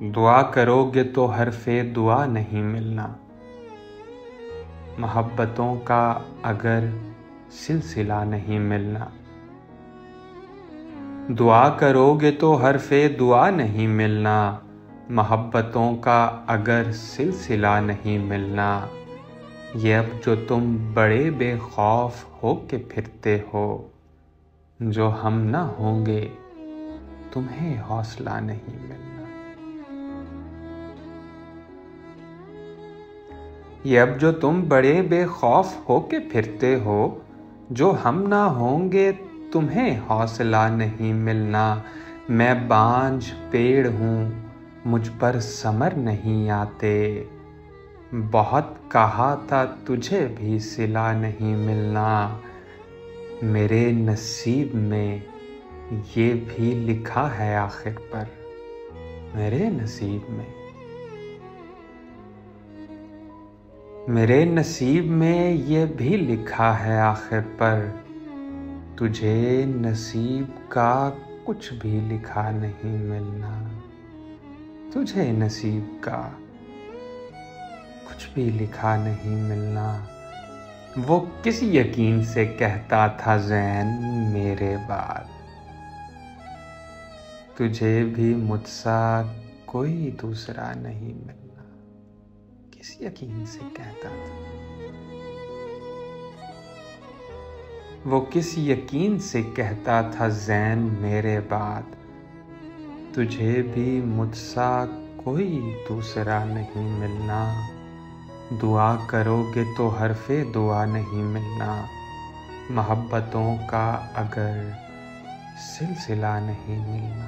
दुआ करोगे तो हरफ़े दुआ नहीं मिलना। मोहब्बतों का अगर सिलसिला नहीं मिलना। दुआ करोगे तो हरफ़े दुआ नहीं मिलना। मोहब्बतों का अगर सिलसिला नहीं मिलना। ये अब जो तुम बड़े बेखौफ हो के फिरते हो, जो हम ना होंगे तुम्हें हौसला नहीं मिलना। ये अब जो तुम बड़े बेखौफ हो के फिरते हो, जो हम ना होंगे तुम्हें हौसला नहीं मिलना। मैं बांझ पेड़ हूँ, मुझ पर समर नहीं आते। बहुत कहा था तुझे भी सिला नहीं मिलना। मेरे नसीब में ये भी लिखा है आखिर पर, मेरे नसीब में ये भी लिखा है आखिर पर। तुझे नसीब का कुछ भी लिखा नहीं मिलना। तुझे नसीब का कुछ भी लिखा नहीं मिलना। वो किस यकीन से कहता था ज़ैन मेरे बाद, तुझे भी मुझसा कोई दूसरा नहीं मिलना। किस यकीन से कहता था वो, किस यकीन से कहता था ज़ैन मेरे बाद, तुझे भी मुझसा कोई दूसरा नहीं मिलना। दुआ करोगे तो हरफ़े दुआ नहीं मिलना। मोहब्बतों का अगर सिलसिला नहीं मिलना।